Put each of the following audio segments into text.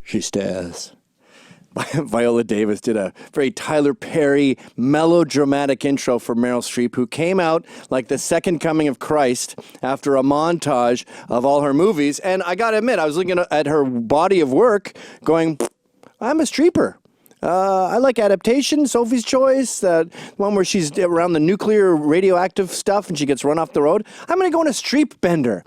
She stares. Viola Davis did a very Tyler Perry melodramatic intro for Meryl Streep, who came out like the second coming of Christ after a montage of all her movies. And I got to admit, I was looking at her body of work going, I'm a Streeper. I like Adaptation, Sophie's Choice, that one where she's around the nuclear radioactive stuff and she gets run off the road. I'm going to go on a Streep bender.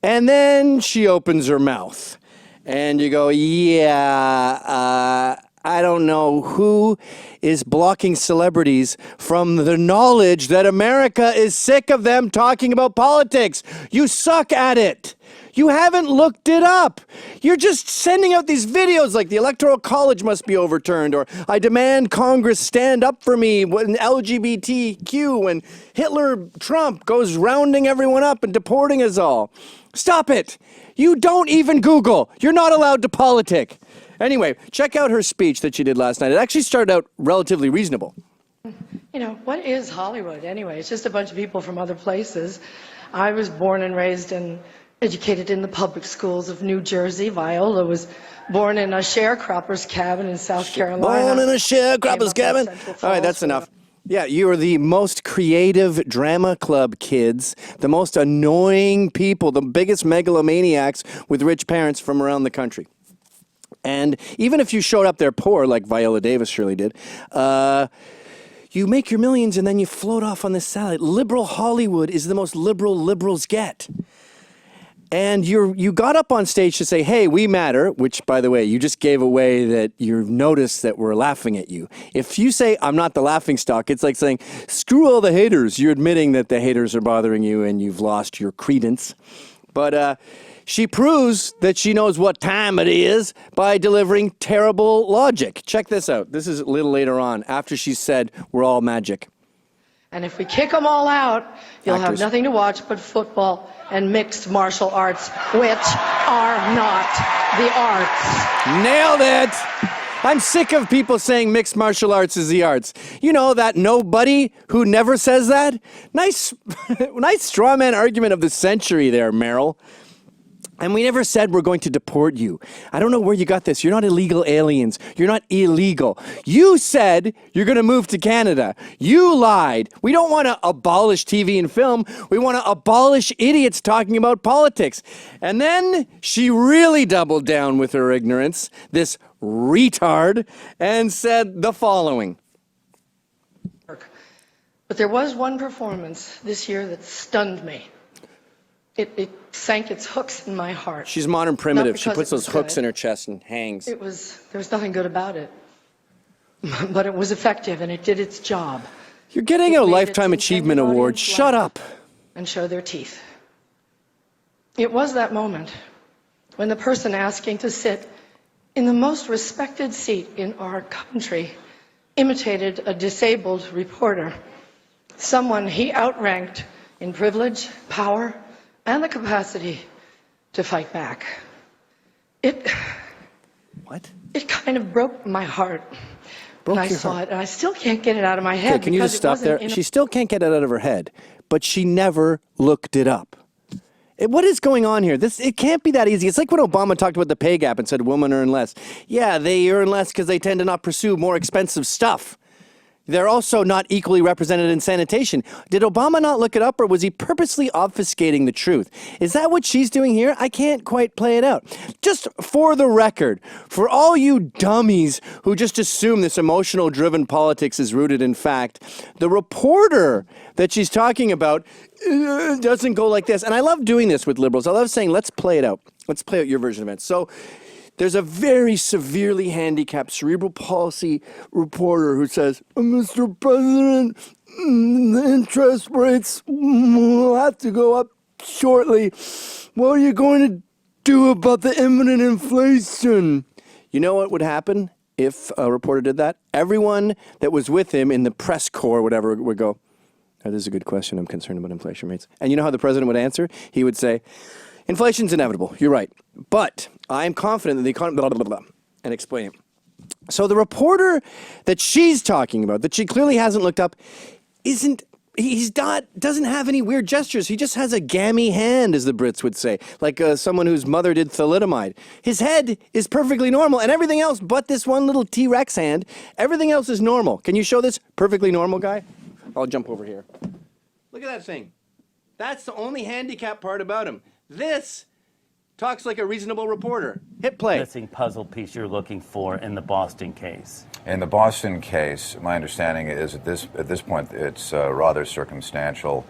And then she opens her mouth. And you go, I don't know who is blocking celebrities from the knowledge that America is sick of them talking about politics. You suck at it. You haven't looked it up. You're just sending out these videos like the Electoral College must be overturned, or I demand Congress stand up for me when LGBTQ, when Hitler Trump goes rounding everyone up and deporting us all. Stop it. You don't even Google. You're not allowed to politic. Anyway, check out her speech that she did last night. It actually started out relatively reasonable. You know, what is Hollywood anyway? It's just a bunch of people from other places. I was born and raised and educated in the public schools of New Jersey. Viola was born in a sharecropper's cabin in South Carolina. Born in a sharecropper's cabin? All right, that's enough. Yeah, you are the most creative drama club kids, the most annoying people, the biggest megalomaniacs with rich parents from around the country. And even if you showed up there poor, like Viola Davis surely did, you make your millions and then you float off on this salad. Liberal Hollywood is the most liberal liberals get. And you got up on stage to say, hey, we matter, which, by the way, you just gave away that you've noticed that we're laughing at you. If you say, I'm not the laughingstock, it's like saying, screw all the haters. You're admitting that the haters are bothering you and you've lost your credence. But she proves that she knows what time it is by delivering terrible logic. Check this out. This is a little later on, after she said, we're all magic. And if we kick them all out, you'll Actors. have nothing to watch but football and mixed martial arts, which are not the arts. Nailed it! I'm sick of people saying mixed martial arts is the arts. You know that nobody who never says that? Nice straw man argument of the century there, Meryl. And we never said we're going to deport you. I don't know where you got this. You're not illegal aliens. You're not illegal. You said you're going to move to Canada. You lied. We don't want to abolish TV and film. We want to abolish idiots talking about politics. And then she really doubled down with her ignorance, this retard, and said the following. But there was one performance this year that stunned me. It sank its hooks in my heart. She's modern primitive. She puts those hooks in her chest and hangs. There was nothing good about it. But it was effective and it did its job. You're getting a Lifetime Achievement Award. Shut up. And show their teeth. It was that moment when the person asking to sit in the most respected seat in our country imitated a disabled reporter, someone he outranked in privilege, power, and the capacity to fight back. What? It kind of broke my heart when I saw it, and I still can't get it out of my head. Okay, can you just stop there? She still can't get it out of her head, but she never looked it up. What is going on here? It can't be that easy. It's like when Obama talked about the pay gap and said women earn less. Yeah, they earn less because they tend to not pursue more expensive stuff. They're also not equally represented in sanitation. Did Obama not look it up, or was he purposely obfuscating the truth? Is that what she's doing here? I can't quite play it out. Just for the record, for all you dummies who just assume this emotional-driven politics is rooted in fact, the reporter that she's talking about doesn't go like this. And I love doing this with liberals. I love saying, let's play it out. Let's play out your version of it. So there's a very severely handicapped cerebral palsy reporter who says, Mr. President, the interest rates will have to go up shortly. What are you going to do about the imminent inflation? You know what would happen if a reporter did that? Everyone that was with him in the press corps, whatever, would go, oh, this is a good question. I'm concerned about inflation rates. And you know how the president would answer? He would say, inflation's inevitable. You're right. But I'm confident that the economy, blah, blah, blah, blah, and explain it. So the reporter that she's talking about, that she clearly hasn't looked up, isn't doesn't have any weird gestures. He just has a gammy hand, as the Brits would say, like someone whose mother did thalidomide. His head is perfectly normal, and everything else but this one little T-Rex hand, everything else is normal. Can you show this perfectly normal guy? I'll jump over here. Look at that thing. That's the only handicap part about him. This talks like a reasonable reporter. Hit play. Missing puzzle piece you're looking for in the Boston case. In the Boston case, my understanding is at this point it's rather circumstantial.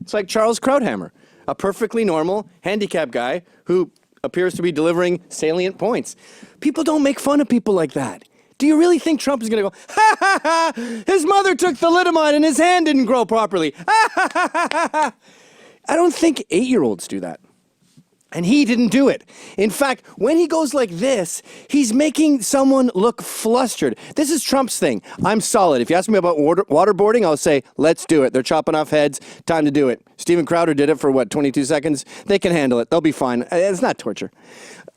It's like Charles Krauthammer, a perfectly normal handicapped guy who appears to be delivering salient points. People don't make fun of people like that. Do you really think Trump is going to go, ha ha ha, his mother took thalidomide and his hand didn't grow properly? Ha ha ha ha ha. I don't think 8-year-olds do that. And he didn't do it. In fact, when he goes like this, he's making someone look flustered. This is Trump's thing. I'm solid. If you ask me about waterboarding, I'll say, let's do it. They're chopping off heads. Time to do it. Steven Crowder did it for, 22 seconds? They can handle it. They'll be fine. It's not torture.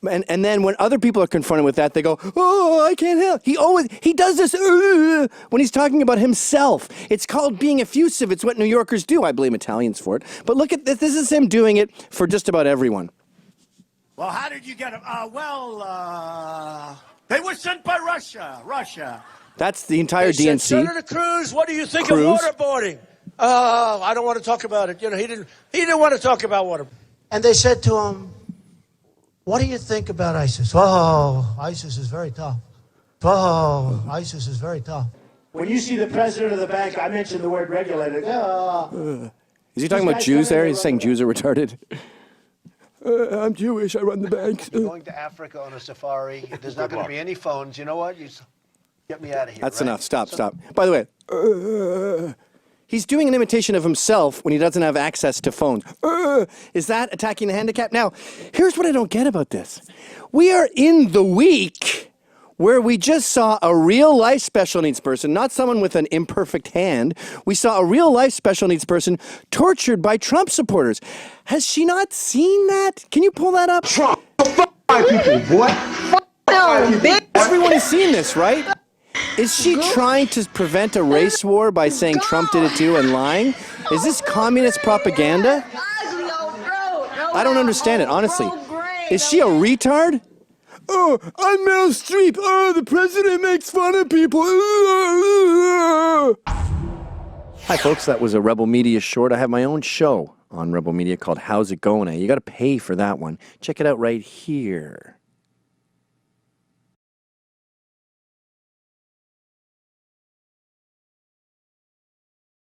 And then when other people are confronted with that, they go, oh, I can't help. He does this when he's talking about himself. It's called being effusive. It's what New Yorkers do. I blame Italians for it. But look at this. This is him doing it for just about everyone. Well, how did you get them? They were sent by Russia. That's the entire They said, DNC. Senator Cruz, what do you think Cruz? of waterboarding? I don't want to talk about it. He didn't want to talk about water. And they said to him, what do you think about ISIS? Oh, ISIS is very tough. Oh, ISIS is very tough. When you see the president of the bank, I mentioned the word regulator. Is he talking about Jews there? He's saying Jews are retarded. I'm Jewish. I run the banks. You're going to Africa on a safari. There's not going to be any phones. You know what? Get me out of here. That's right? enough. Stop. By the way, he's doing an imitation of himself when he doesn't have access to phones. Is that attacking the handicap? Now, here's what I don't get about this. We are in the week where we just saw a real-life special needs person, not someone with an imperfect hand. We saw a real-life special needs person tortured by Trump supporters. Has she not seen that? Can you pull that up? Trump. Five people, boy. No, bitch. Everyone has seen this, right? Is she trying to prevent a race war by saying Trump did it too and lying? Is this communist propaganda? I don't understand it, honestly. Is she a retard? Oh, I'm Meryl Streep. Oh, the president makes fun of people. Hi, folks. That was a Rebel Media short. I have my own show on Rebel Media called How's It Going? You got to pay for that one. Check it out right here.